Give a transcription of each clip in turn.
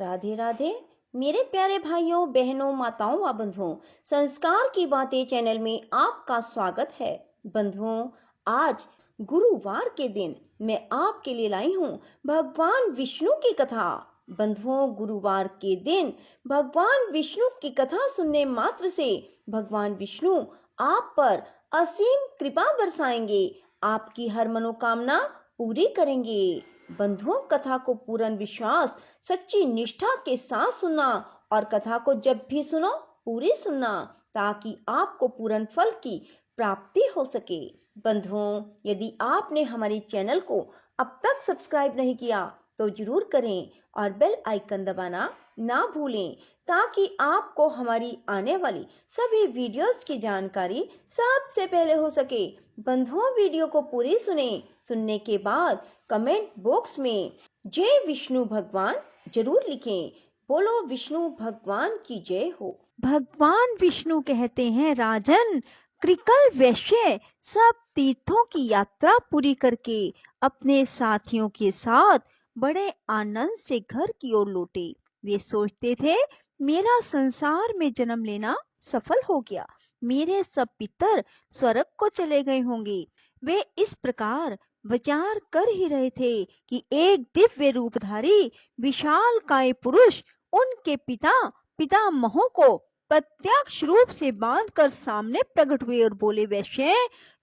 राधे राधे। मेरे प्यारे भाइयों बहनों माताओं व बंधुओं, संस्कार की बातें चैनल में आपका स्वागत है। बंधुओं, आज गुरुवार के दिन मैं आपके लिए लाई हूँ भगवान विष्णु की कथा। बंधुओं, गुरुवार के दिन भगवान विष्णु की कथा सुनने मात्र से भगवान विष्णु आप पर असीम कृपा बरसाएंगे, आपकी हर मनोकामना पूरी करेंगे। बंधुओं, कथा को पूर्ण विश्वास, सच्ची निष्ठा के साथ सुनना और कथा को जब भी सुनो पूरी सुनना, ताकि आपको पूर्ण फल की प्राप्ति हो सके। बंधुओं, यदि आपने हमारे चैनल को अब तक सब्सक्राइब नहीं किया तो जरूर करें और बेल आइकन दबाना ना भूलें, ताकि आपको हमारी आने वाली सभी वीडियोस की जानकारी सबसे पहले हो सके। बंधुओं, वीडियो को पूरी सुनने के बाद कमेंट बॉक्स में जय विष्णु भगवान जरूर लिखें। बोलो विष्णु भगवान की जय हो। भगवान विष्णु कहते हैं, राजन, कृकल वैश्य सब तीर्थों की यात्रा पूरी करके अपने साथियों के साथ बड़े आनंद से घर की ओर लौटे। वे सोचते थे, मेरा संसार में जन्म लेना सफल हो गया, मेरे सब पितर स्वर्ग को चले गए होंगे। वे इस प्रकार विचार कर ही रहे थे कि एक दिव्य रूपधारी विशाल काय पुरुष उनके पितामहों को प्रत्यक्ष रूप से बांधकर सामने प्रकट हुए और बोले, वैश्य,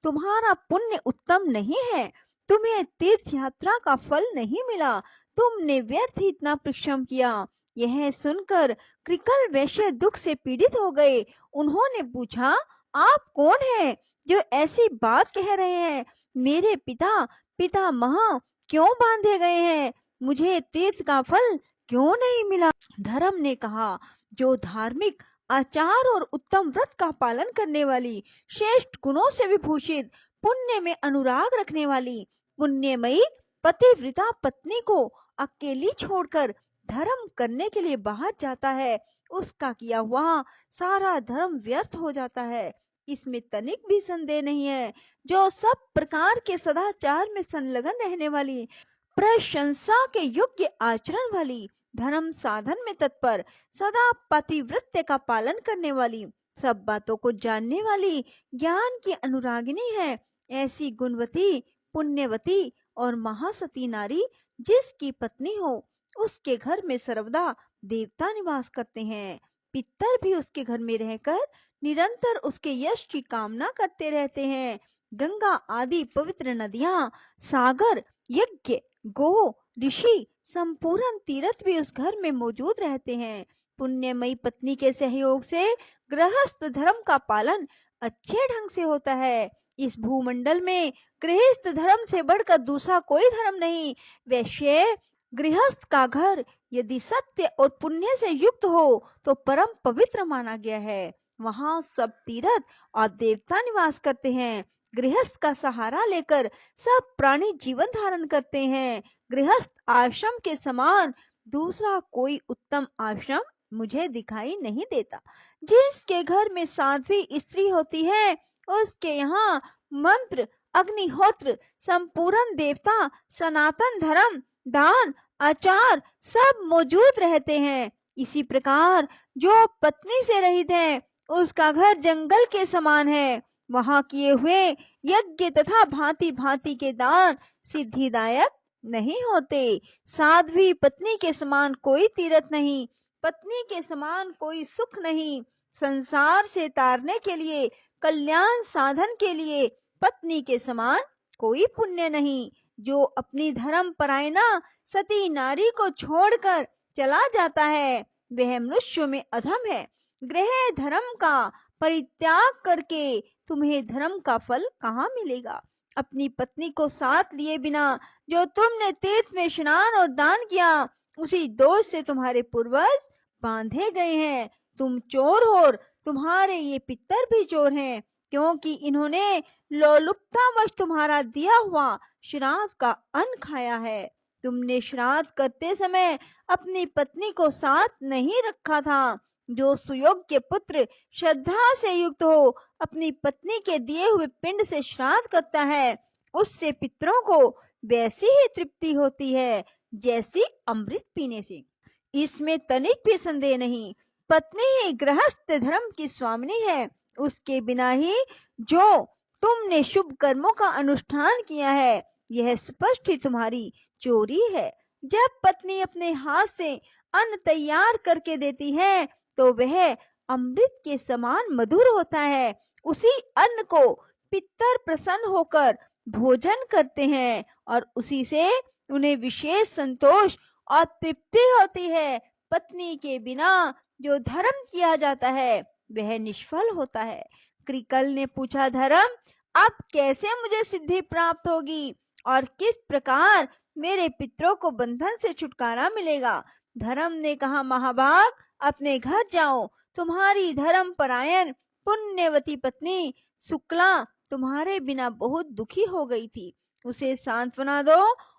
तुम्हारा पुण्य उत्तम नहीं है, तुम्हें तीर्थ यात्रा का फल नहीं मिला, तुमने व्यर्थ ही इतना परिश्रम किया। यह सुनकर कृकल वैश्य दुख से पीड़ित हो गए। उन्होंने पूछा, आप कौन हैं जो ऐसी बात कह रहे हैं? मेरे पितामह क्यों बांधे गए हैं? मुझे तीर्थ का फल क्यों नहीं मिला? धर्म ने कहा, जो धार्मिक आचार और उत्तम व्रत का पालन करने वाली, श्रेष्ठ गुणों से विभूषित, पुण्य में अनुराग रखने वाली, पुण्यमयी पतिव्रता पत्नी को अकेली छोड़कर धर्म करने के लिए बाहर जाता है, उसका किया हुआ सारा धर्म व्यर्थ हो जाता है। इसमें तनिक भी संदेह नहीं है। जो सब प्रकार के सदाचार में संलग्न रहने वाली, प्रशंसा के योग्य आचरण वाली, धर्म साधन में तत्पर, सदा पतिव्रत्य का पालन करने वाली, सब बातों को जानने वाली, ज्ञान की अनुरागिनी है, ऐसी गुणवती, पुण्यवती और महासती नारी जिसकी पत्नी हो, उसके घर में सर्वदा देवता निवास करते हैं। पितर भी उसके घर में रहकर निरंतर उसके यश की कामना करते रहते हैं। गंगा आदि पवित्र नदियां, सागर, यज्ञ, गो, ऋषि, संपूर्ण तीर्थ भी उस घर में मौजूद रहते हैं। पुण्यमयी पत्नी के सहयोग से गृहस्थ धर्म का पालन अच्छे ढंग से होता है। इस भूमंडल में गृहस्थ धर्म से बढ़कर दूसरा कोई धर्म नहीं। वैश्य, गृहस्थ का घर यदि सत्य और पुण्य से युक्त हो तो परम पवित्र माना गया है। वहां सब तीर्थ और देवता निवास करते हैं। गृहस्थ का सहारा लेकर सब प्राणी जीवन धारण करते हैं। गृहस्थ आश्रम के समान दूसरा कोई उत्तम आश्रम मुझे दिखाई नहीं देता। जिसके घर में साध्वी स्त्री होती है, उसके यहाँ मंत्र, अग्निहोत्र, संपूर्ण देवता, सनातन धर्म, दान, आचार सब मौजूद रहते हैं। इसी प्रकार जो पत्नी से रहित है, उसका घर जंगल के समान है। वहां किए हुए यज्ञ तथा भांति भांति के दान सिद्धिदायक नहीं होते। साध्वी पत्नी के समान कोई तीरथ नहीं, पत्नी के समान कोई सुख नहीं। संसार से तारने के लिए, कल्याण साधन के लिए पत्नी के समान कोई पुण्य नहीं। जो अपनी धर्म परायणा सती नारी को छोड़कर चला जाता है, वह मनुष्य में अधम है। गृह धर्म का परित्याग करके तुम्हें धर्म का फल कहाँ मिलेगा? अपनी पत्नी को साथ लिए बिना जो तुमने तीर्थ में स्नान और दान किया, उसी दोष से तुम्हारे पूर्वज बांधे गए हैं। तुम चोर हो और तुम्हारे ये पितर भी चोर हैं, क्योंकि इन्होंने लोलुपतावश तुम्हारा दिया हुआ श्राद्ध का अन्न खाया है। तुमने श्राद्ध करते समय अपनी पत्नी को साथ नहीं रखा था। जो सुयोग्य पुत्र श्रद्धा से युक्त हो, अपनी पत्नी के दिए हुए पिंड से श्राद्ध करता है, उससे पितरों को वैसी ही तृप्ति होती है जैसी अमृत पीने से। इसमें तनिक भी संदेह नहीं। पत्नी ही गृहस्थ धर्म की स्वामिनी है। उसके बिना ही जो तुमने शुभ कर्मों का अनुष्ठान किया है, यह स्पष्ट ही तुम्हारी चोरी है। जब पत्नी अपने हाथ से अन्न तैयार करके देती है तो वह अमृत के समान मधुर होता है। उसी अन्न को पितर प्रसन्न होकर भोजन करते हैं और उसी से उन्हें विशेष संतोष और तृप्ति होती है। पत्नी के बिना जो धर्म किया जाता है वह निष्फल होता है। कृकल ने पूछा, धर्म, अब कैसे मुझे सिद्धि प्राप्त होगी और किस प्रकार मेरे पितरों को बंधन से छुटकारा मिलेगा? धर्म ने कहा, महाभाग, अपने घर जाओ। तुम्हारी धर्म परायण पुण्यवती पत्नी शुक्ला तुम्हारे बिना बहुत दुखी हो गई थी। उसे सांत्वना दो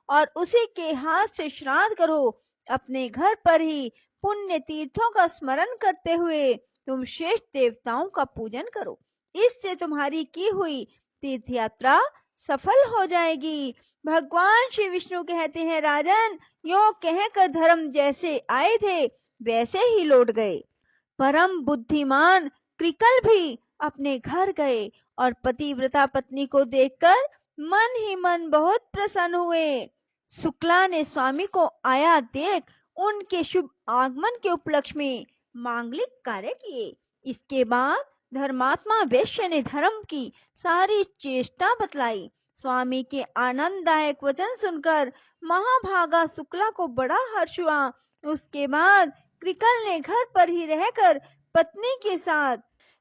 और उसी के हाथ से श्राद्ध करो। अपने घर पर ही पुण्य तीर्थों का स्मरण करते हुए तुम श्रेष्ठ देवताओं का पूजन करो। इससे तुम्हारी की हुई तीर्थ यात्रा सफल हो जाएगी। भगवान श्री विष्णु कहते हैं, राजन, यो कहकर धर्म जैसे आए थे वैसे ही लौट गए। परम बुद्धिमान कृकल भी अपने घर गए और पतिव्रता पत्नी को देखकर मन ही मन बहुत प्रसन्न हुए। शुक्ला ने स्वामी को आया देख उनके शुभ आगमन के उपलक्ष्य में मांगलिक कार्य किए। इसके बाद धर्मात्मा वैश्य ने धर्म की सारी चेष्टा बतलाई। स्वामी के आनंददायक वचन सुनकर महाभागा शुक्ला को बड़ा हर्ष हुआ। उसके बाद कृकल ने घर पर ही रहकर पत्नी के साथ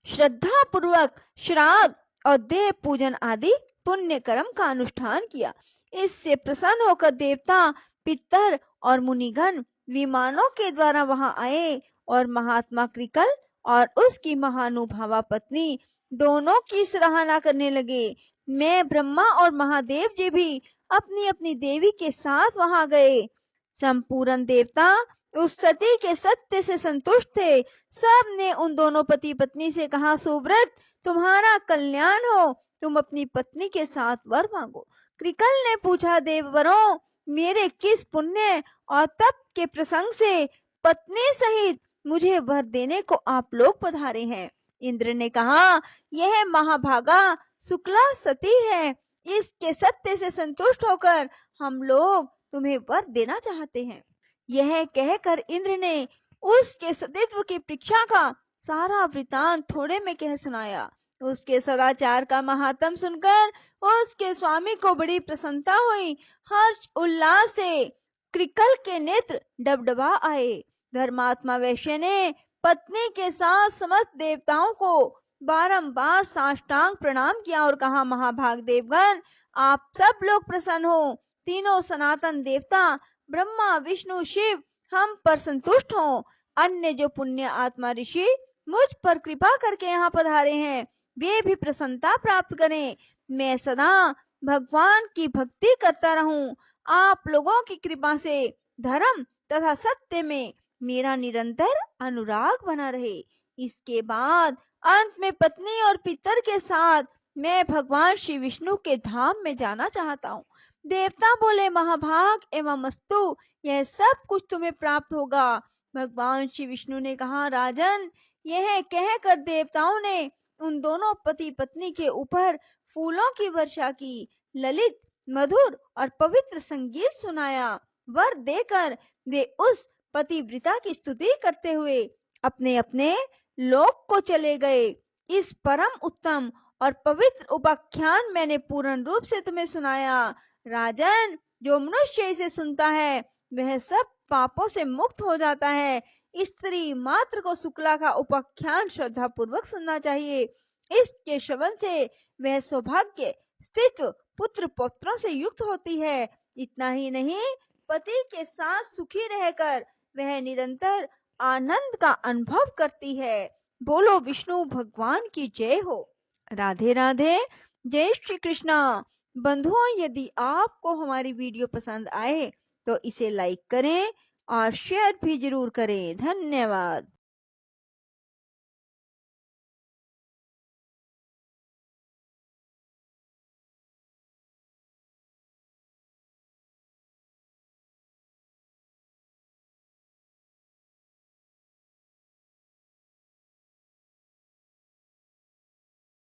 श्रद्धा पूर्वक श्राद्ध और देव पूजन आदि पुण्य कर्म का अनुष्ठान किया। इससे प्रसन्न होकर देवता, पितर और मुनिगण विमानों के द्वारा वहां आए और महात्मा कृकल और उसकी महानुभावा पत्नी दोनों की सराहना करने लगे। मैं, ब्रह्मा और महादेव जी भी अपनी अपनी देवी के साथ वहां गए। संपूर्ण देवता उस सती के सत्य से संतुष्ट थे। सब ने उन दोनों पति पत्नी से कहा, सुव्रत, तुम्हारा कल्याण हो, तुम अपनी पत्नी के साथ वर मांगो। कृकल ने पूछा, देववरों, मेरे किस पुण्य और तप के प्रसंग से पत्नी सहित मुझे वर देने को आप लोग पधारे हैं? इंद्र ने कहा, यह महाभागा शुक्ला सती है। इसके सत्य से संतुष्ट होकर हम लोग तुम्हें वर देना चाहते हैं। यह कहकर इंद्र ने उसके सतीत्व की परीक्षा का सारा वृतांत थोड़े में कह सुनाया। उसके सदाचार का महात्म सुनकर उसके स्वामी को बड़ी प्रसन्नता हुई। हर्ष उल्लास से कृकल के नेत्र डबडबा आए। धर्मात्मा वैश्य ने पत्नी के साथ समस्त देवताओं को बारंबार साष्टांग प्रणाम किया और कहा, महाभाग देवगण, आप सब लोग प्रसन्न हो। तीनों सनातन देवता ब्रह्मा, विष्णु, शिव हम पर संतुष्ट हो। अन्य जो पुण्य आत्मा ऋषि मुझ पर कृपा करके यहाँ पधारे हैं वे भी प्रसन्नता प्राप्त करें। मैं सदा भगवान की भक्ति करता रहूं। आप लोगों की कृपा से धर्म तथा सत्य में मेरा निरंतर अनुराग बना रहे। इसके बाद अंत में पत्नी और पितर के साथ मैं भगवान श्री विष्णु के धाम में जाना चाहता हूँ। देवता बोले, महाभाग एवं अस्तु, यह सब कुछ तुम्हें प्राप्त होगा। भगवान श्री विष्णु ने कहा, राजन, यह कहकर देवताओं ने उन दोनों पति पत्नी के ऊपर फूलों की वर्षा की, ललित, मधुर और पवित्र संगीत सुनाया। वर देकर वे उस पतिव्रता की स्तुति करते हुए अपने अपने लोक को चले गए। इस परम उत्तम और पवित्र उपाख्यान मैंने पूर्ण रूप से तुम्हें सुनाया। राजन, जो मनुष्य इसे सुनता है वह सब पापों से मुक्त हो जाता है। स्त्री मात्र को शुक्ला का उपाख्यान श्रद्धा पूर्वक सुनना चाहिए। इसके श्रवण से वह सौभाग्य, स्थित्व, पुत्र पौत्रों से युक्त होती है। इतना ही नहीं, पति के साथ सुखी रहकर वह निरंतर आनंद का अनुभव करती है। बोलो विष्णु भगवान की जय हो। राधे राधे। जय श्री कृष्णा। बंधुओं, यदि आपको हमारी वीडियो पसंद आए तो इसे लाइक करें और शेयर भी जरूर करें। धन्यवाद।